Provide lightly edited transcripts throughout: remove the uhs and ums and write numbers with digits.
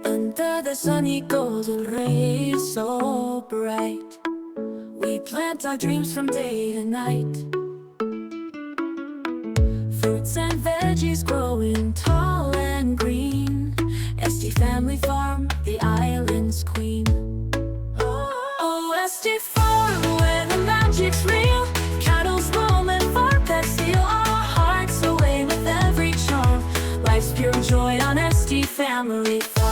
Under the sunny golden rays so bright, we plant our dreams from day to night. Fruits and veggies growing tall and green. ST Family Farm, the island's queen. Oh, ST Farm, where the magic's real. Cattle's roam and farm pets steal our hearts away with every charm. Life's pure joy on ST Family Farm.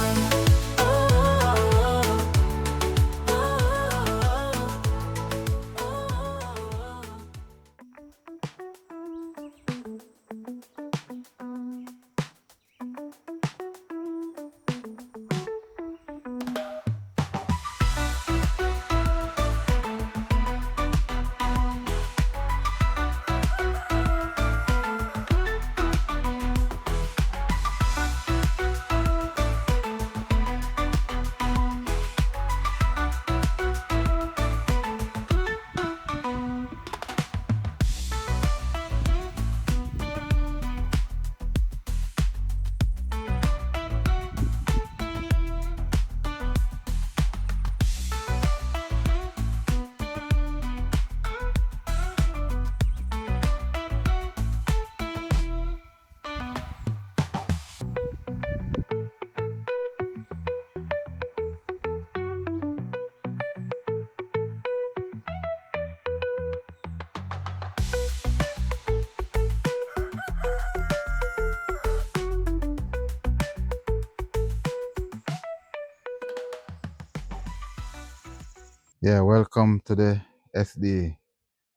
Yeah, welcome to the SD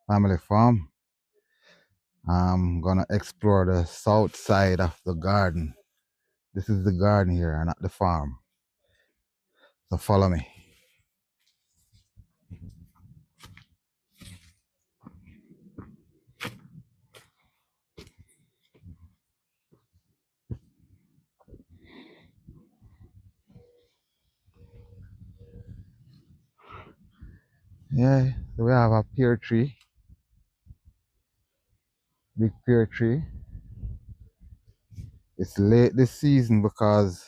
Family Farm. I'm gonna explore the south side of the garden. This is the garden here, not the farm. So follow me. Yeah, so we have a pear tree, big pear tree. It's late this season because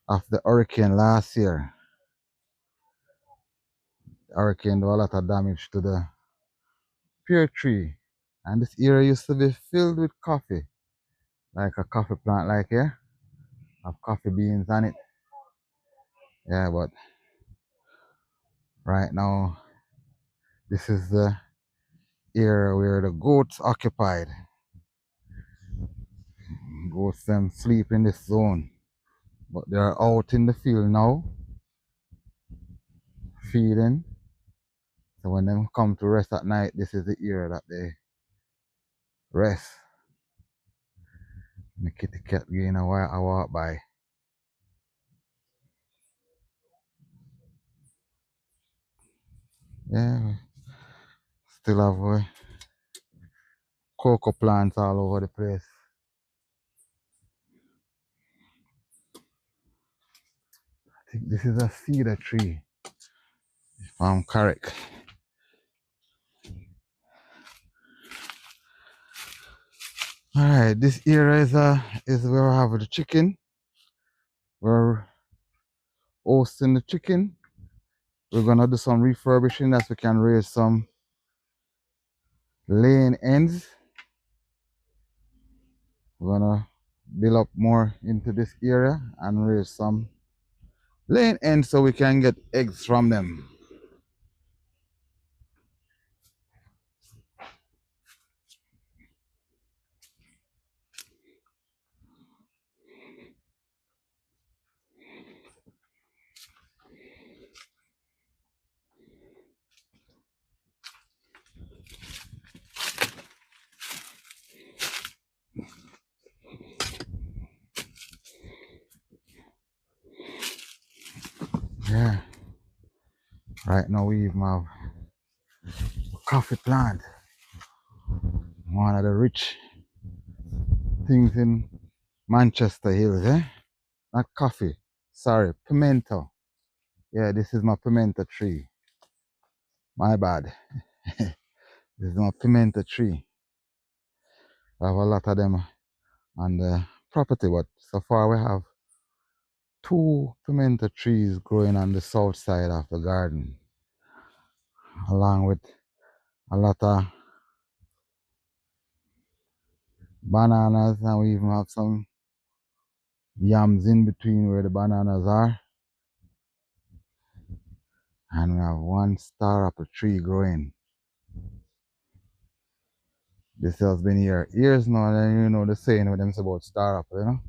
of the hurricane last year. The hurricane did a lot of damage to the pear tree. And this area used to be filled with coffee, like a coffee plant like here, have coffee beans on it. Yeah, but right now this is the area where the goats occupied. Goats them sleep in this zone, but they are out in the field now feeding. So when them come to rest at night, this is the area that they rest. And the kitty cat getting a while I walk by. Yeah, we still have cocoa plants all over the place. I think this is a cedar tree, if I'm correct. Alright, this area is where I have the chicken. We're hosting the chicken. We're gonna do some refurbishing as we can raise some laying hens. We're gonna build up more into this area and raise some laying hens so we can get eggs from them. Yeah. Right now we even have a coffee plant. One of the rich things in Manchester Hills, eh? Not coffee. Sorry, pimento. Yeah, this is my pimento tree. My bad. This is my pimento tree. I have a lot of them on the property, but so far we have two pimento trees growing on the south side of the garden, along with a lot of bananas, and we even have some yams in between where the bananas are. And we have one star apple tree growing. This has been here years now, and you know the saying with them say about star apple, you know?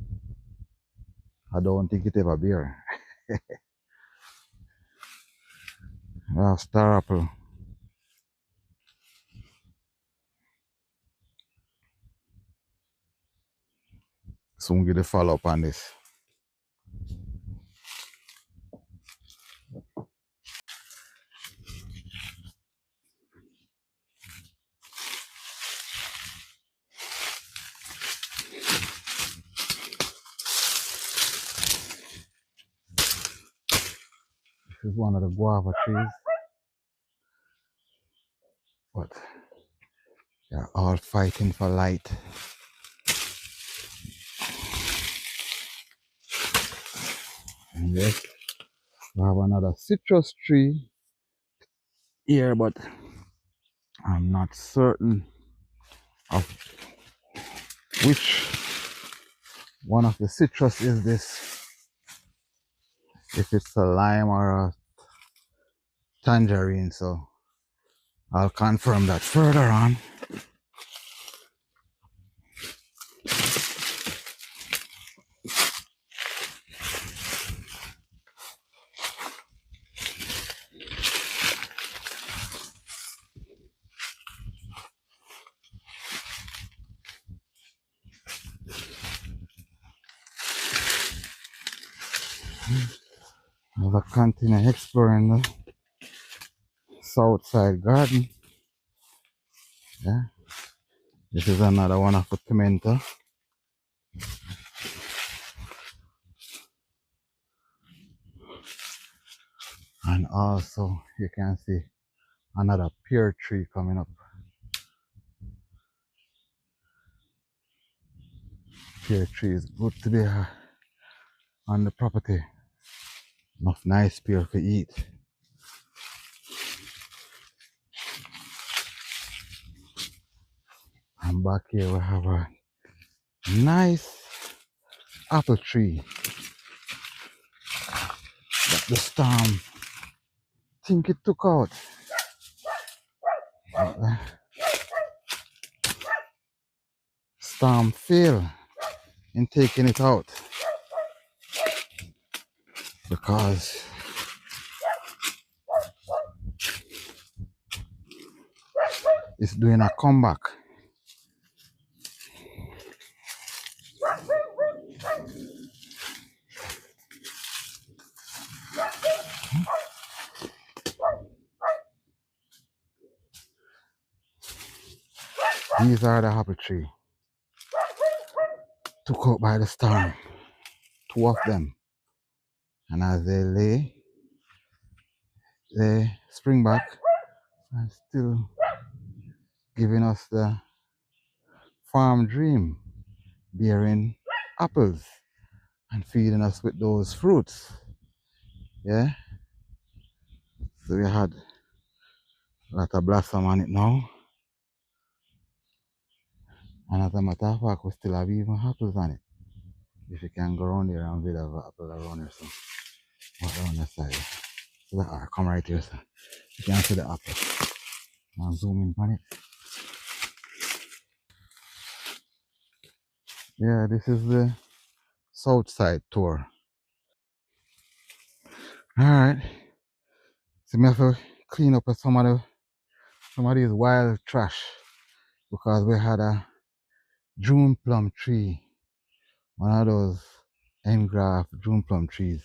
I don't think it ever bear. We have star apple. Soon get a follow up on this. This is one of the guava trees, but they're all fighting for light. And yes, we have another citrus tree here, but I'm not certain of which one of the citrus is this. If it's a lime or a tangerine, so I'll confirm that further on. I'll continue exploring the south side garden. Yeah, this is another one of the pimento. And also you can see another pear tree coming up. Pear tree is good to be on the property. Enough nice pear to eat. And back here we have a nice apple tree that the storm think it took out. But the storm failed in taking it out because it's doing a comeback. These are the apple tree took out by the storm. Two of them. And as they spring back and still giving us the farm dream, bearing apples and feeding us with those fruits. Yeah. So we had a lot of blossom on it now. And as a matter of fact, we still have even apples on it. If you can go around here and have an apple around here, so walk around the side. So that come right here, so you can see the apple. I'll zoom in on it. Yeah, this is the south side tour. Alright. So we have to clean up some of these wild trash because we had a June plum tree. One of those engraft June plum trees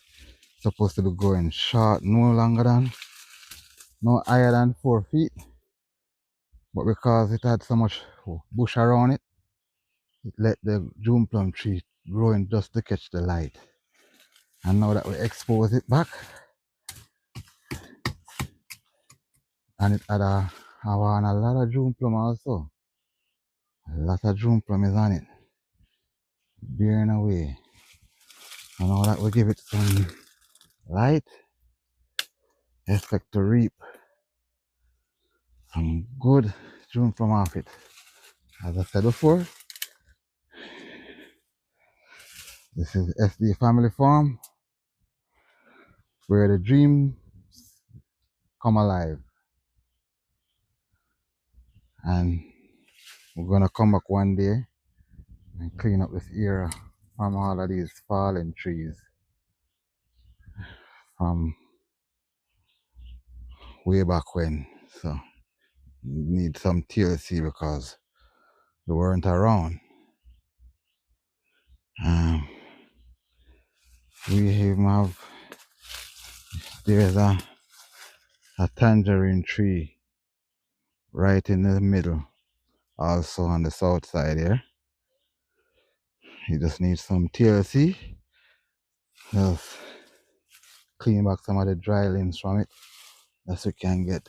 supposed to be growing short, no higher than 4 feet. But because it had so much bush around it, it let the June plum tree grow in just to catch the light. And now that we expose it back, and it had a lot of June plum also. A lot of June plum is on it. Bearing away. And all that will give it some light, expect to reap some good June from off it. As I said before, this is SD Family Farm, where the dreams come alive. And we're gonna come back one day and clean up this area from all of these fallen trees from way back when. So need some TLC because they weren't around. Um, we even have, there's a tangerine tree right in the middle, also on the south side here. You just need some TLC, just clean back some of the dry limbs from it, so we can get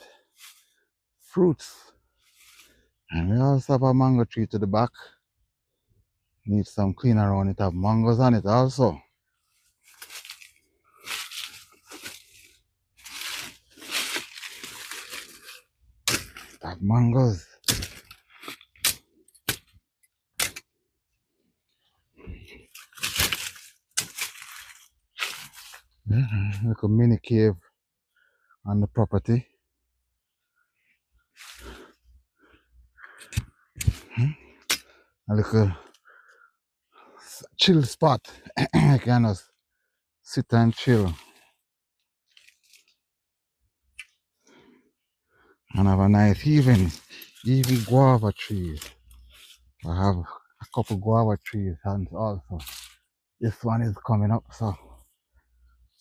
fruits. And we also have a mango tree to the back. Need some clean around it, have mangoes on it also. Have mangoes. Yeah, like a mini cave on the property. A little chill spot. I can just sit and chill and have a nice even guava trees. I have a couple guava trees and also this one is coming up, so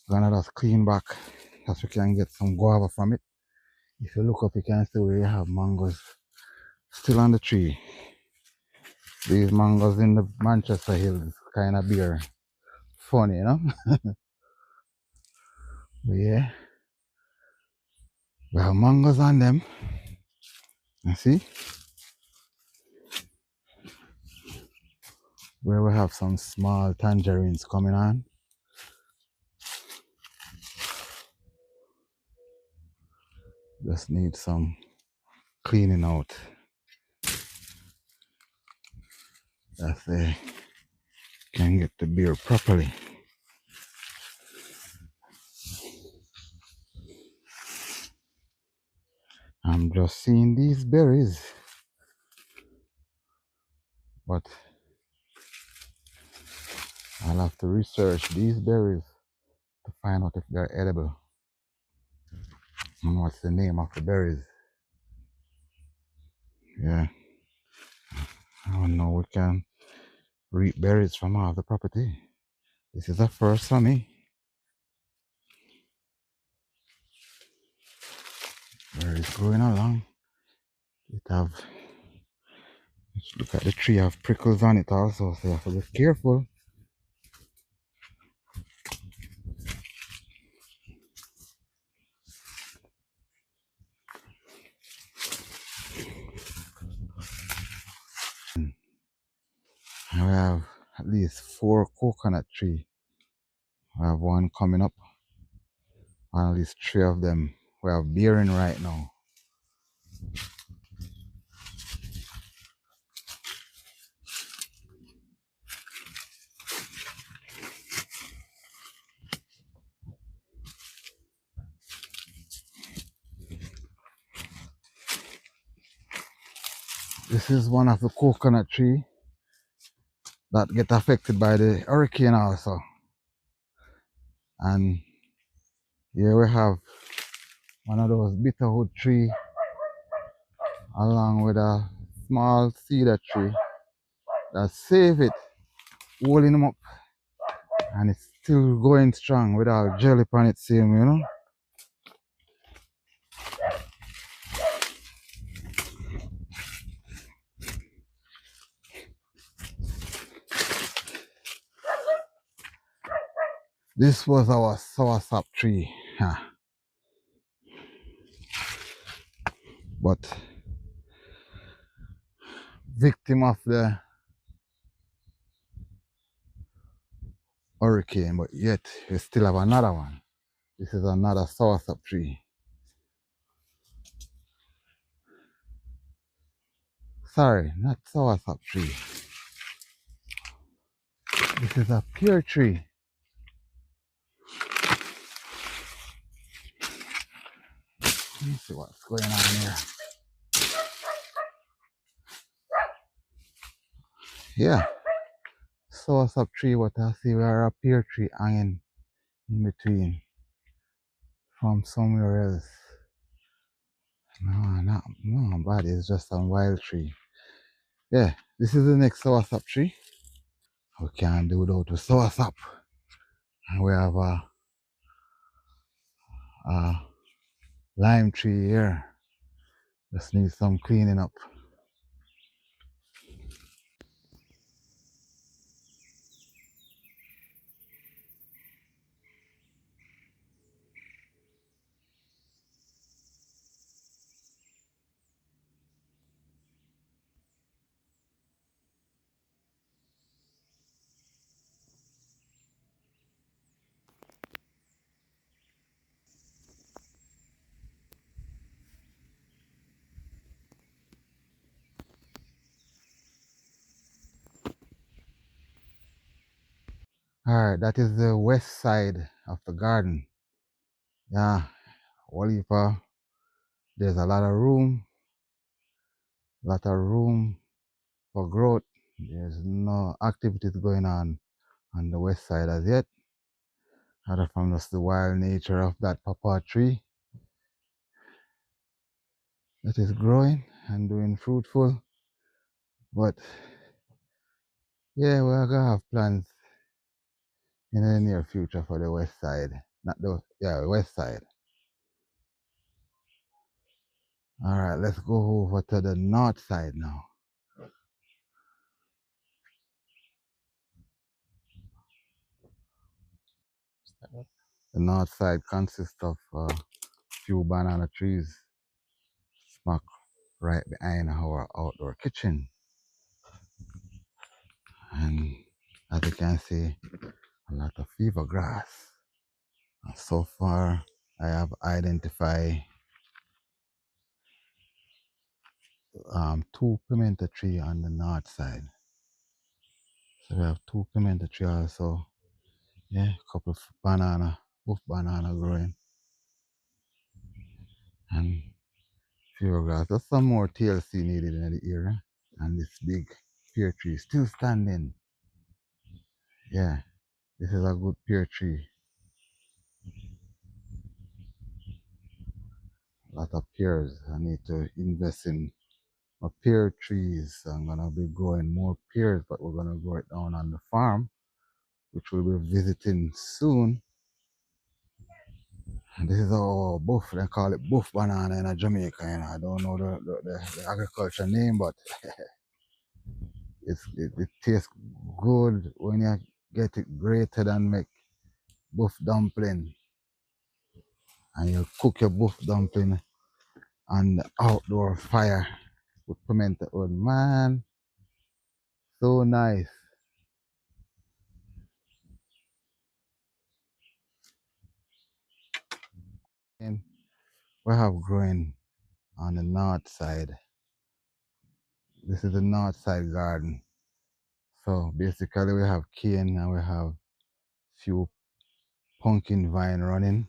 I'm gonna just clean back so we can get some guava from it. If you look up, you can see where you have mangoes still on the tree. These mangoes in the Manchester Hills kind of beer funny, you know. But yeah, we have mangoes on them. You see where we have some small tangerines coming on. Just need some cleaning out. That's they can get the beer properly. I'm just seeing these berries, but I'll have to research these berries to find out if they're edible and what's the name of the berries. Yeah, I don't know. We can reap berries from off the property. This is a first for me. Berries growing along. It have, look at the tree, have prickles on it also, so you have to be careful. And we have at least 4 coconut trees. We have one coming up, and at least 3 of them we have bearing right now. This is one of the coconut tree that get affected by the hurricane also. And here we have one of those bitterwood tree along with a small cedar tree that save it, holding them up, and it's still going strong without jelly on it same, you know. This was our soursop tree, but victim of the hurricane, but yet we still have another one. This is another soursop tree. Sorry, not soursop tree. This is a pear tree. Let me see what's going on here. Yeah, soursop tree, what I see where a pear tree hanging in between from somewhere else. No, but it's just a wild tree. Yeah, this is the next soursop tree. We can't do without the soursop. And we have a lime tree here. Just needs some cleaning up. Alright, that is the west side of the garden. Yeah, Walipa, there's a lot of room for growth. There's no activities going on the west side as yet, other from just the wild nature of that pawpaw tree that is growing and doing fruitful. But yeah, we're gonna have plans in the near future for the west side. Not the west side. Alright, let's go over to the north side now. The north side consists of a few banana trees smack right behind our outdoor kitchen. And as you can see, a lot of fever grass. And so far, I have identified two pimento tree on the north side. So we have two pimento tree also. Yeah, a couple of both banana growing. And fever grass. There's some more TLC needed in the area. And this big pear tree still standing. Yeah, this is a good pear tree. A lot of pears. I need to invest in pear trees. I'm gonna be growing more pears, but we're gonna grow it down on the farm, which we'll be visiting soon. And this is our buff. They call it buff banana in Jamaica. You know, I don't know the agriculture name, but it tastes good when you get it grated and make buff dumpling. And you cook your buff dumpling on the outdoor fire with pimento oil. Man, so nice. And we have growing on the north side. This is the north side garden. So basically we have cane and we have few pumpkin vine running.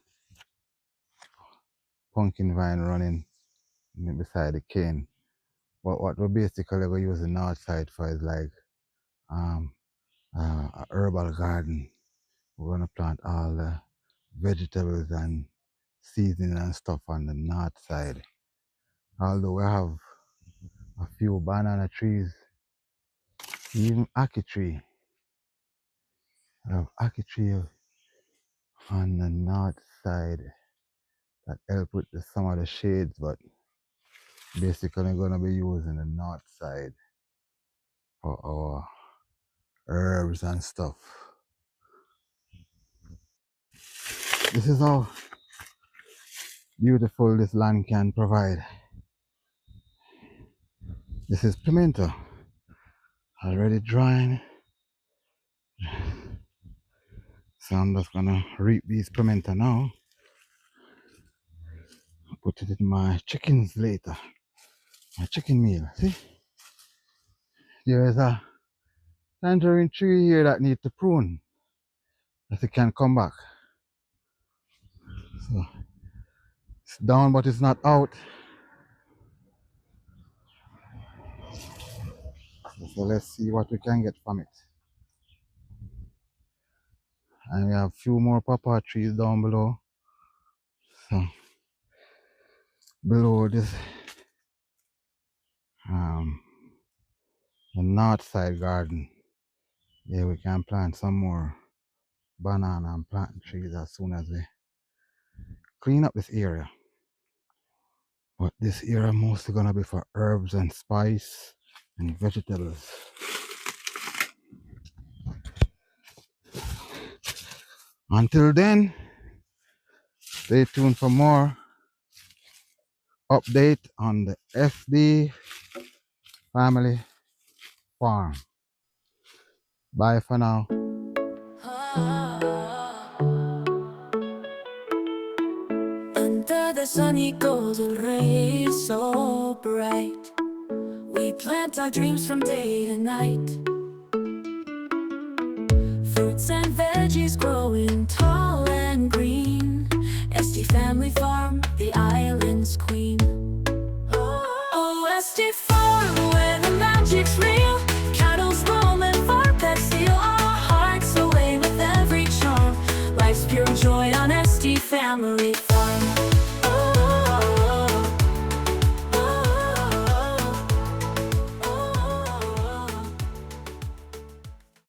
Pumpkin vine running beside the cane. But what we basically we use the north side for is like um a herbal garden. We're gonna plant all the vegetables and seasoning and stuff on the north side. Although we have a few banana trees, even ackee tree. We have ackee tree on the north side that help with some of the shades, but basically gonna be using the north side for our herbs and stuff. This is how beautiful this land can provide. This is pimento, already drying. So I'm just gonna reap these pimento now. Put it in my chickens later. My chicken meal. See? There is a tangerine tree here that needs to prune. That it can come back. So it's down but it's not out. So let's see what we can get from it. And we have a few more pawpaw trees down below. So below this the north side garden. Yeah, we can plant some more banana and plantain trees as soon as we clean up this area. But this area mostly gonna be for herbs and spice and vegetables. Until then, stay tuned for more update on the FD family farm. Bye for now. Under the sunny golden rays so bright, we plant our dreams from day to night. Fruits and veggies growing tall and green. SD Family Farm, the island's queen.